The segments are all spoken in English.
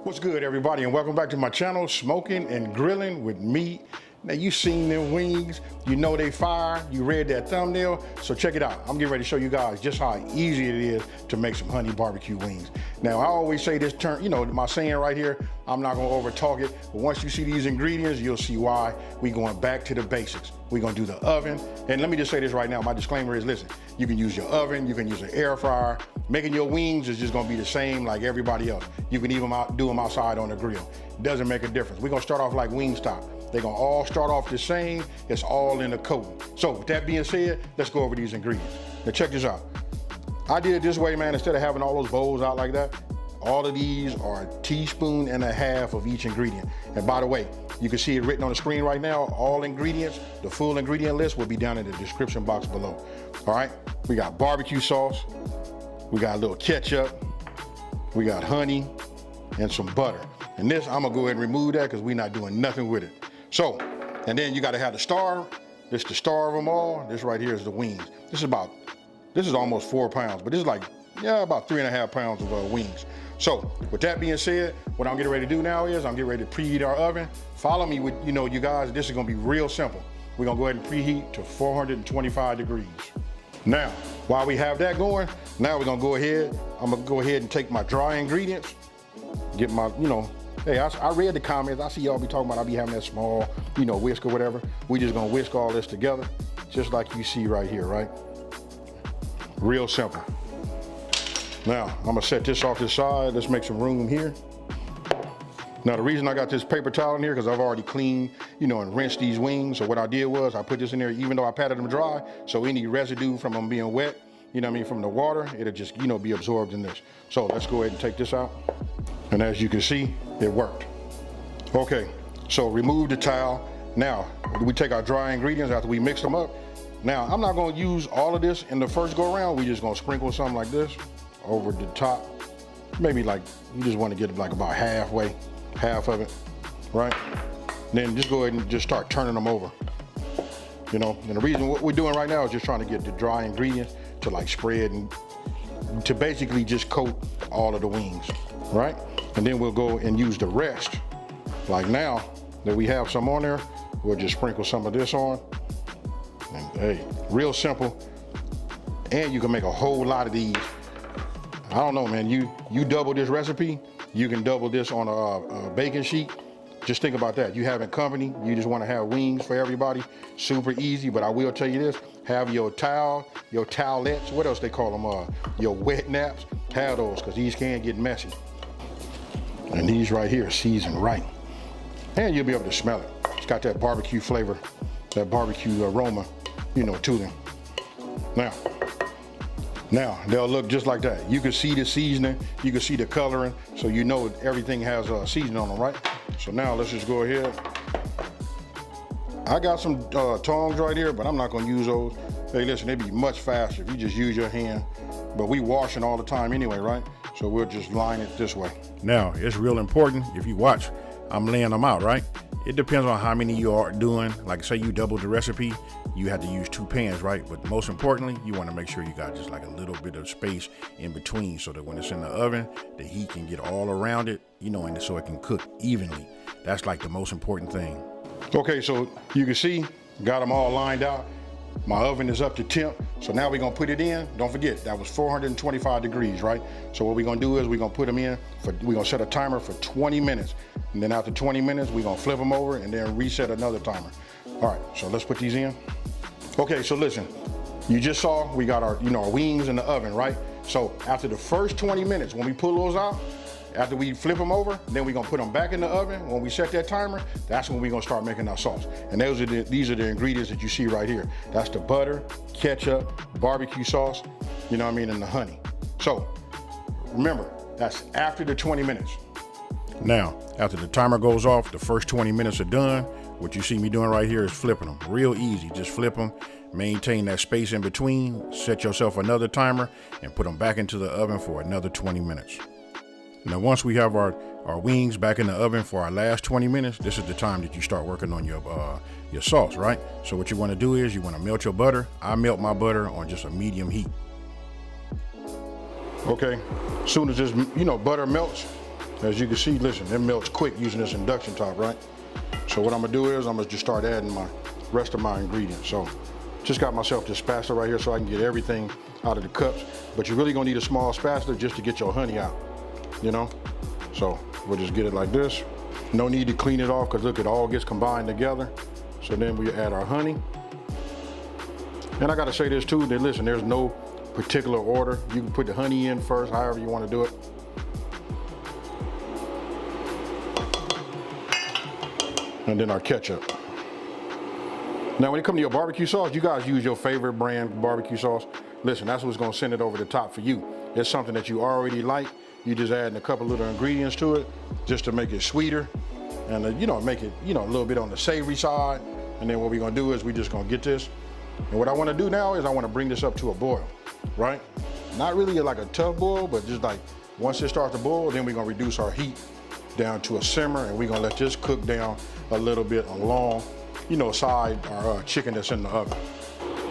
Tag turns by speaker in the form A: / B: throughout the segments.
A: What's good, everybody, and welcome back to my channel, Smoking and Grilling with me. Now, you seen them wings, you know they fire, you read that thumbnail, so check it out. I'm getting ready to show you guys just how easy it is to make some honey barbecue wings. Now, I always say this term, you know, my saying right here, I'm not gonna over talk it, but once you see these ingredients, you'll see why we going back to the basics. We're gonna do the oven, and let me just say this right now, my disclaimer is, listen, you can use your oven, you can use an air fryer. Making your wings is just gonna be the same like everybody else. You can even do them outside on the grill. Doesn't make a difference. We're gonna start off like Wingstop. They're gonna all start off the same. It's all in the coating. So with that being said, let's go over these ingredients. Now check this out. I did it this way, man, instead of having all those bowls out like that, all of these are a teaspoon and a half of each ingredient. And by the way, you can see it written on the screen right now. All ingredients, the full ingredient list will be down in the description box below. All right, we got barbecue sauce, we got a little ketchup, we got honey, and some butter. And this, I'm gonna go ahead and remove that because we're not doing nothing with it. So, and then you gotta have the star. This is the star of them all. This right here is the wings. This is almost 4 pounds, but this is like, yeah, about 3.5 pounds of wings. So, with that being said, what I'm getting ready to do now is I'm getting ready to preheat our oven. Follow me with, you guys, this is gonna be real simple. We're gonna go ahead and preheat to 425 degrees. Now, while we have that going, now we're gonna go ahead, I'm gonna go ahead and take my dry ingredients, get my, hey, I read the comments, I see y'all be talking about I be having that small, whisk or whatever. We just gonna whisk all this together, just like you see right here, right? Real simple. Now, I'm gonna set this off to the side. Let's make some room here. Now, the reason I got this paper towel in here, because I've already cleaned, and rinsed these wings. So what I did was I put this in there, even though I patted them dry, so any residue from them being wet, from the water, it'll just, be absorbed in this. So let's go ahead and take this out. And as you can see, it worked. Okay, so remove the towel. Now, we take our dry ingredients after we mix them up. Now, I'm not gonna use all of this in the first go around. We just gonna sprinkle something like this over the top. Maybe like, you just wanna get like about halfway. Half of it, right? Then just go ahead and just start turning them over. And the reason what we're doing right now is just trying to get the dry ingredients to like spread and to basically just coat all of the wings, right? And then we'll go and use the rest. Like now that we have some on there, we'll just sprinkle some of this on. And hey, real simple. And you can make a whole lot of these. I don't know, man, you double this recipe, you can double this on a baking sheet. Just think about that. You having company, you just want to have wings for everybody. Super easy, but I will tell you this, have your towel, your towelettes, what else they call them, your wet naps, have those, because these can get messy. And these right here are seasoned right. And you'll be able to smell it. It's got that barbecue flavor, that barbecue aroma, to them. Now, they'll look just like that. You can see the seasoning, you can see the coloring, so you know everything has seasoning on them, right? So now let's just go ahead. I got some tongs right here, but I'm not gonna use those. Hey, listen, it'd be much faster if you just use your hand, but we washing all the time anyway, right? So we'll just line it this way. Now, it's real important, if you watch, I'm laying them out, right? It depends on how many you are doing. Like say you double the recipe, you have to use 2 pans, right? But most importantly, you want to make sure you got just like a little bit of space in between so that when it's in the oven, the heat can get all around it, and so it can cook evenly. That's like the most important thing. Okay, so you can see, got them all lined out. My oven is up to temp, so now we're gonna put it in. Don't forget, that was 425 degrees, right? So what we're gonna do is we're gonna put them in, we're gonna set a timer for 20 minutes. And then after 20 minutes, we're gonna flip them over and then reset another timer. All right, so let's put these in. Okay, so listen, you just saw we got our, our wings in the oven, right? So after the first 20 minutes, when we pull those out, after we flip them over, then we're gonna put them back in the oven. When we set that timer, that's when we're gonna start making our sauce. And these are the ingredients that you see right here. That's the butter, ketchup, barbecue sauce, and the honey. So remember, that's after the 20 minutes. Now, after the timer goes off, the first 20 minutes are done. What you see me doing right here is flipping them. Real easy, just flip them, maintain that space in between, set yourself another timer, and put them back into the oven for another 20 minutes. Now, once we have our wings back in the oven for our last 20 minutes, this is the time that you start working on your sauce, right? So what you want to do is you want to melt your butter. I melt my butter on just a medium heat. Okay, as soon as this, butter melts, As you can see, listen, it melts quick using this induction top, right? So what I'm gonna do is I'm gonna just start adding my rest of my ingredients. So just got myself this spatula right here so I can get everything out of the cups. But you're really gonna need a small spatula just to get your honey out, you know? So we'll just get it like this. No need to clean it off because look, it all gets combined together. So then we add our honey. And I gotta say this too, that listen, there's no particular order. You can put the honey in first, however you wanna do it. And then our ketchup. Now when it comes to your barbecue sauce, you guys use your favorite brand barbecue sauce. Listen, that's what's gonna send it over the top for you. It's something that you already like. You just adding a couple little ingredients to it just to make it sweeter and you know, make it, you know, a little bit on the savory side. And then what we're gonna do is we're just gonna get this. And what I wanna do now is I wanna bring this up to a boil, right? Not really like a tough boil, but just like once it starts to boil, then we're gonna reduce our heat down to a simmer and we're gonna let this cook down a little bit along, you know, side our chicken that's in the oven.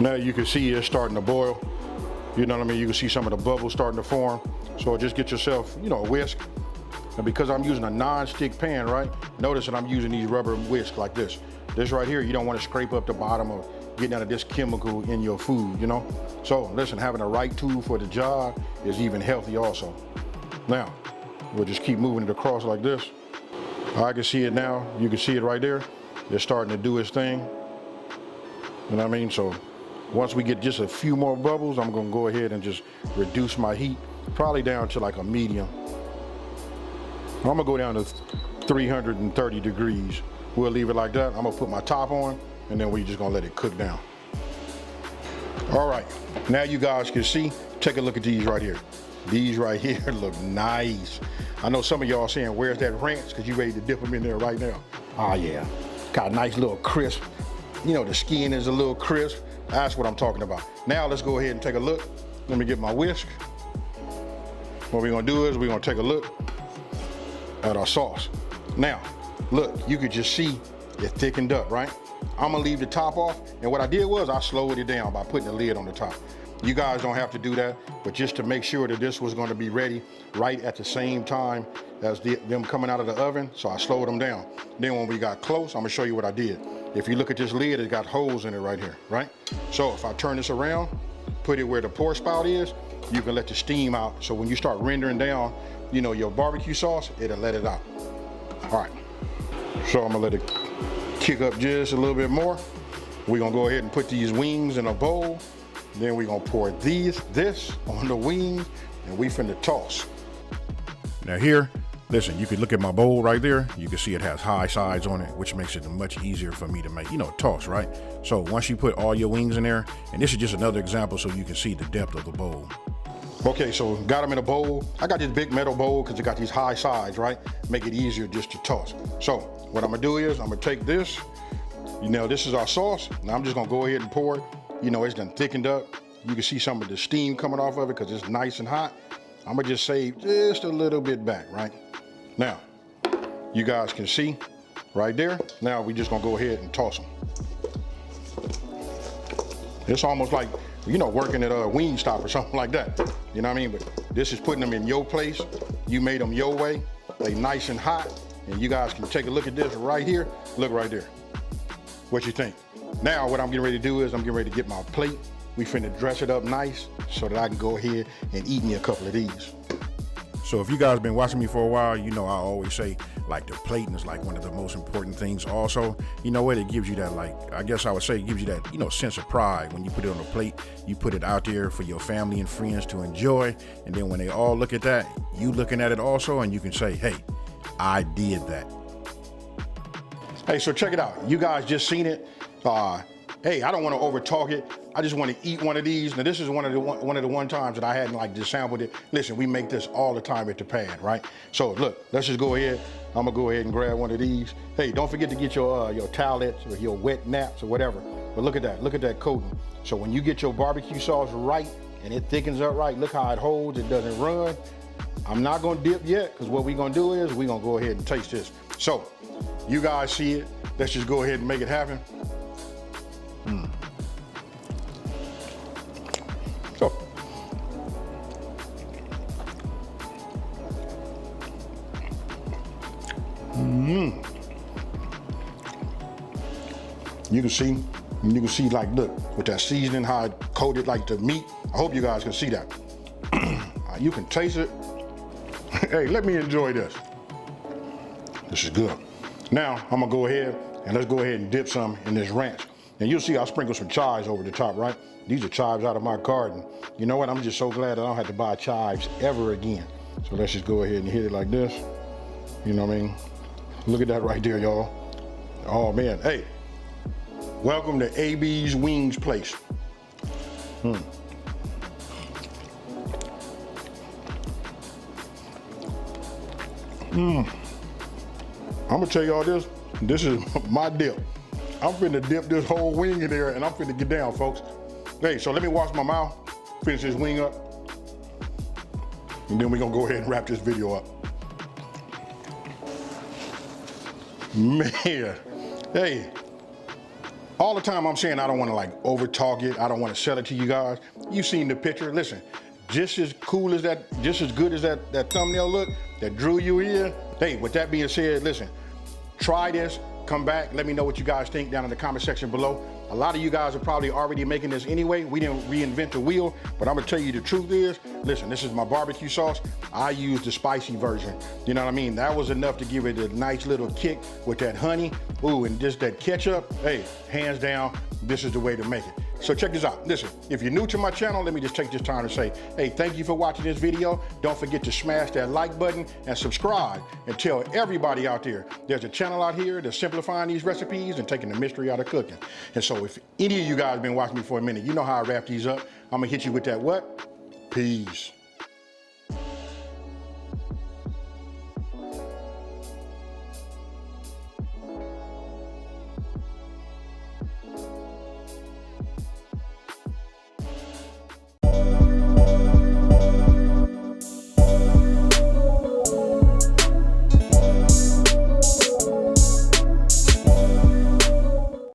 A: Now you can see it's starting to boil. You know what I mean? You can see some of the bubbles starting to form. So just get yourself, you know, a whisk. And because I'm using a non-stick pan, right? Notice that I'm using these rubber whisk like this. This right here, you don't want to scrape up the bottom of getting out of this chemical in your food, you know? So listen, having the right tool for the job is even healthy also. Now, we'll just keep moving it across like this. I can see it now. You can see it right there. It's starting to do its thing. You know what I mean? So once we get just a few more bubbles, I'm gonna go ahead and just reduce my heat, probably down to like a medium. I'm gonna go down to 330 degrees. We'll leave it like that. I'm gonna put my top on and then we're just gonna let it cook down. All right, now you guys can see, take a look at these right here. These right here look nice. I know some of y'all saying, where's that ranch? Because you ready to dip them in there right now. Oh yeah, got a nice little crisp. You know, the skin is a little crisp. That's what I'm talking about. Now let's go ahead and take a look. Let me get my whisk. What we're gonna do is we're gonna take a look at our sauce. Now, look, you could just see it thickened up, right? I'm gonna leave the top off, and what I did was I slowed it down by putting the lid on the top. You guys don't have to do that, but just to make sure that this was gonna be ready right at the same time as them coming out of the oven, so I slowed them down. Then when we got close, I'm gonna show you what I did. If you look at this lid, it got holes in it right here, right? So if I turn this around, put it where the pour spout is, you can let the steam out. So when you start rendering down, you know, your barbecue sauce, it'll let it out. All right, so I'm gonna let it kick up just a little bit more. We're gonna go ahead and put these wings in a bowl. Then we're gonna pour this on the wing, and we finna toss. Now here, listen, you can look at my bowl right there. You can see it has high sides on it, which makes it much easier for me to make, you know, toss, right? So once you put all your wings in there, and this is just another example so you can see the depth of the bowl. Okay, so got them in a bowl. I got this big metal bowl because it got these high sides, right? Make it easier just to toss. So what I'm gonna do is I'm gonna take this, you know, this is our sauce. Now I'm just gonna go ahead and pour it. You know, it's done thickened up. You can see some of the steam coming off of it because it's nice and hot. I'm gonna just save just a little bit back, right? Now, you guys can see right there. Now we just gonna go ahead and toss them. It's almost like, you know, working at a Wingstop or something like that. You know what I mean? But this is putting them in your place. You made them your way. They nice and hot. And you guys can take a look at this right here. Look right there. What you think? Now what I'm getting ready to do is I'm getting ready to get my plate. We finna dress it up nice so that I can go ahead and eat me a couple of these. So if you guys been watching me for a while, you know I always say like the plating is like one of the most important things also. You know what, it gives you that, like, I guess I would say it gives you that, you know, sense of pride when you put it on the plate. You put it out there for your family and friends to enjoy, and then when they all look at that, you looking at it also, and you can say, hey, I did that. Hey, so check it out. You guys just seen it. Hey, I don't want to over talk it. I just want to eat one of these. Now this is one of the one times that I hadn't like just sampled it. Listen, we make this all the time at the pad, right? So look, let's just go ahead. I'm gonna go ahead and grab one of these. Hey, don't forget to get your towelettes or your wet naps or whatever. But look at that coating. So when you get your barbecue sauce right and it thickens up right, look how it holds, it doesn't run. I'm not gonna dip yet, because what we're gonna do is we're gonna go ahead and taste this. So you guys see it. Let's just go ahead and make it happen. So You can see like, look, with that seasoning, how it coated like the meat. I hope you guys can see that. You can taste it. Hey, let me enjoy this. This is good. Now, I'm gonna go ahead and let's go ahead and dip some in this ranch. And you'll see I sprinkle some chives over the top, right? These are chives out of my garden. You know what? I'm just so glad that I don't have to buy chives ever again. So let's just go ahead and hit it like this. You know what I mean? Look at that right there, y'all. Oh man, hey. Welcome to AB's Wings Place. I'm gonna tell y'all this. This is my dip. I'm finna dip this whole wing in there and I'm finna get down, folks. Hey, so let me wash my mouth, finish this wing up, and then we're gonna go ahead and wrap this video up. Man, hey, all the time I'm saying I don't wanna like over talk it, I don't wanna sell it to you guys. You seen the picture, listen, just as cool as that, just as good as that thumbnail look that drew you in. Hey, with that being said, listen, try this, come back, let me know what you guys think down in the comment section below. A lot of you guys are probably already making this anyway. We didn't reinvent the wheel, but I'm gonna tell you the truth is, listen, this is my barbecue sauce. I used the spicy version. You know what I mean? That was enough to give it a nice little kick with that honey. Ooh, and just that ketchup. Hey, hands down, this is the way to make it. So check this out. Listen, if you're new to my channel, let me just take this time to say, hey, thank you for watching this video. Don't forget to smash that like button and subscribe and tell everybody out there, there's a channel out here that's simplifying these recipes and taking the mystery out of cooking. And so if any of you guys have been watching me for a minute, you know how I wrap these up. I'm gonna hit you with that what? Peace.